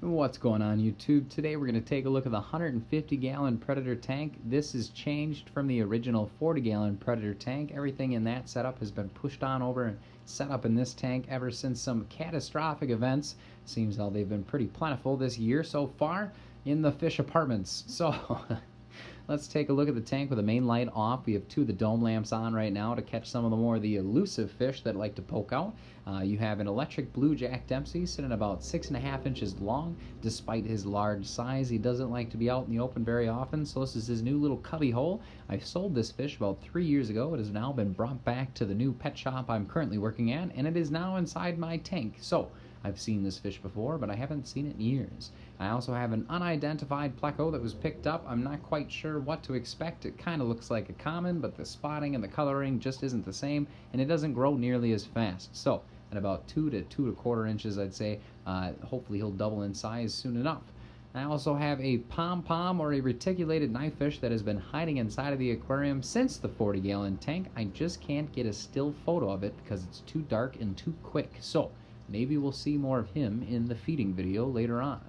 What's going on YouTube? Today we're going to take a look at the 150-gallon Predator tank. This is changed from the original 40-gallon Predator tank. Everything in that setup has been pushed on over and set up in this tank ever since some catastrophic events. Seems how they've been pretty plentiful this year so far in the fish apartments. So let's take a look at the tank with the main light off. We have two of the dome lamps on right now to catch some of the more of the elusive fish that like to poke out. You have an electric blue Jack Dempsey sitting about 6.5 inches long. Despite his large size, he doesn't like to be out in the open very often, so this is his new little cubby hole. I sold this fish about 3 years ago. It has now been brought back to the new pet shop I'm currently working at, and it is now inside my tank. So I've seen this fish before, but I haven't seen it in years. I also have an unidentified Pleco that was picked up. I'm not quite sure what to expect. It kind of looks like a common, but the spotting and the coloring just isn't the same, and it doesn't grow nearly as fast. So at about 2 to 2.25 inches, I'd say, hopefully he'll double in size soon enough. I also have a Pompom, or a reticulated knifefish, that has been hiding inside of the aquarium since the 40-gallon tank. I just can't get a still photo of it because it's too dark and too quick. So maybe we'll see more of him in the feeding video later on.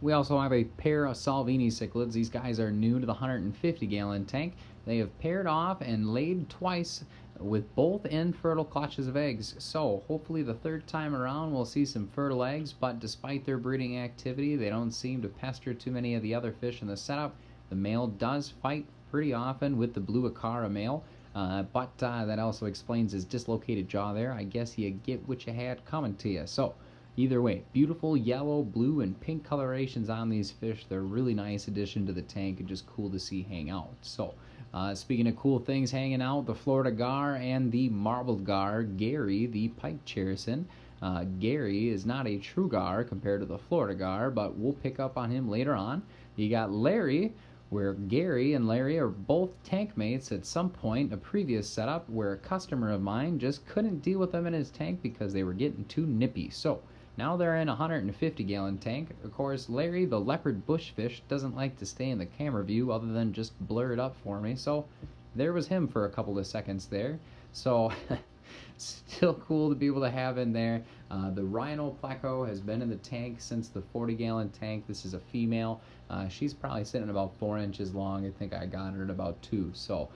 We also have a pair of Salvini cichlids. These guys are new to the 150-gallon tank. They have paired off and laid twice with both infertile clutches of eggs. So hopefully the third time around we'll see some fertile eggs, but despite their breeding activity, they don't seem to pester too many of the other fish in the setup. The male does fight pretty often with the blue Acara male, but that also explains his dislocated jaw there. I guess you get what you had coming to you. So either way, beautiful yellow, blue, and pink colorations on these fish. They're a really nice addition to the tank and just cool to see hang out. So speaking of cool things hanging out, the Florida gar and the marbled gar, Gary, the pike cherison. Gary is not a true gar compared to the Florida gar, but we'll pick up on him later on. You got Larry, where Gary and Larry are both tank mates at some point in a previous setup where a customer of mine just couldn't deal with them in his tank because they were getting too nippy. So now they're in a 150-gallon tank. Of course, Larry, the leopard bushfish, doesn't like to stay in the camera view other than just blur it up for me. So there was him for a couple of seconds there. So still cool to be able to have in there. The Rhino Pleco has been in the tank since the 40-gallon tank. This is a female. She's probably sitting about 4 inches long. I think I got her at about 2. So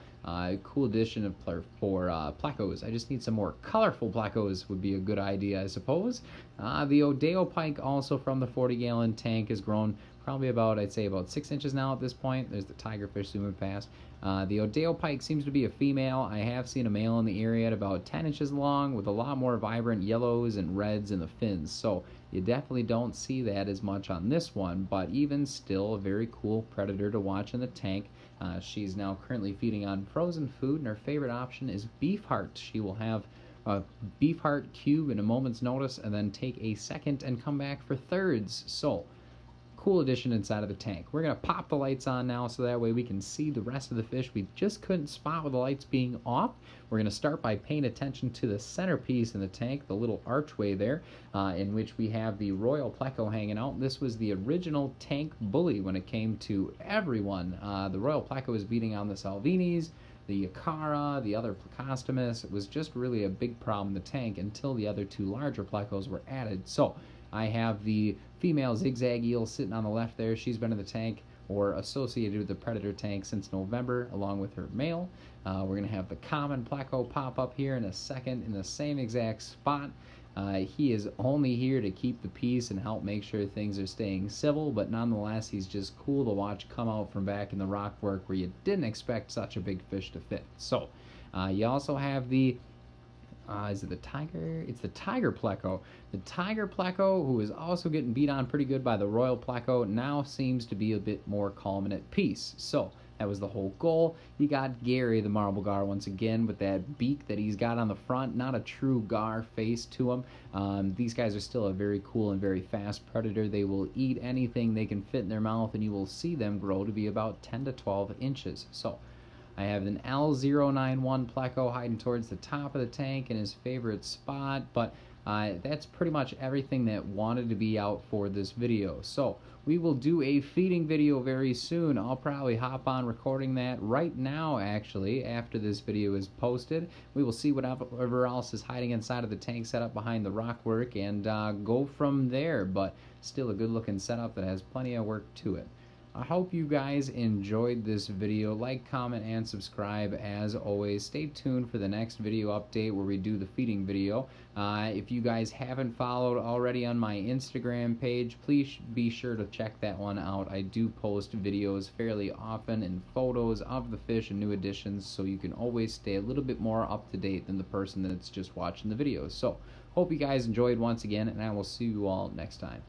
cool addition for Plecos. I just need some more colorful Plecos would be a good idea, I suppose. The Odeo pike, also from the 40-gallon tank, has grown probably about, I'd say, about 6 inches now at this point. There's the tigerfish zooming past. The Odeo pike seems to be a female. I have seen a male in the area at about 10 inches long with a lot more vibrant yellows and reds in the fins. So you definitely don't see that as much on this one, but even still a very cool predator to watch in the tank. She's now currently feeding on frozen food, and her favorite option is beef heart. She will have a beef heart cube in a moment's notice and then take a second and come back for thirds. So cool addition inside of the tank. We're going to pop the lights on now so that way we can see the rest of the fish we just couldn't spot with the lights being off. We're going to start by paying attention to the centerpiece in the tank, the little archway there, in which we have the Royal Pleco hanging out. This was the original tank bully when it came to everyone. The Royal Pleco was beating on the Salvinis, the Acara, the other Plecostomus. It was just really a big problem in the tank until the other two larger Plecos were added. So I have the female Zigzag Eel sitting on the left there. She's been in the tank or associated with the Predator tank since November, along with her male. We're going to have the common Pleco pop up here in a second in the same exact spot. He is only here to keep the peace and help make sure things are staying civil, but nonetheless, he's just cool to watch come out from back in the rock work where you didn't expect such a big fish to fit. So you also have the is it the tiger? It's the tiger Pleco. The tiger Pleco, who is also getting beat on pretty good by the Royal Pleco, now seems to be a bit more calm and at peace. So that was the whole goal. You got Gary, the marble gar, once again with that beak that he's got on the front. Not a true gar face to him. These guys are still a very cool and very fast predator. They will eat anything they can fit in their mouth, and you will see them grow to be about 10 to 12 inches. So I have an L091 Pleco hiding towards the top of the tank in his favorite spot, but That's pretty much everything that wanted to be out for this video. So we will do a feeding video very soon. I'll probably hop on recording that right now, actually, after this video is posted. We will see whatever else is hiding inside of the tank setup behind the rock work and go from there. But still a good looking setup that has plenty of work to it. I hope you guys enjoyed this video. Like, comment, and subscribe as always. Stay tuned for the next video update where we do the feeding video. If you guys haven't followed already on my Instagram page, please be sure to check that one out. I do post videos fairly often and photos of the fish and new additions, so you can always stay a little bit more up to date than the person that's just watching the videos. So, hope you guys enjoyed once again, and I will see you all next time.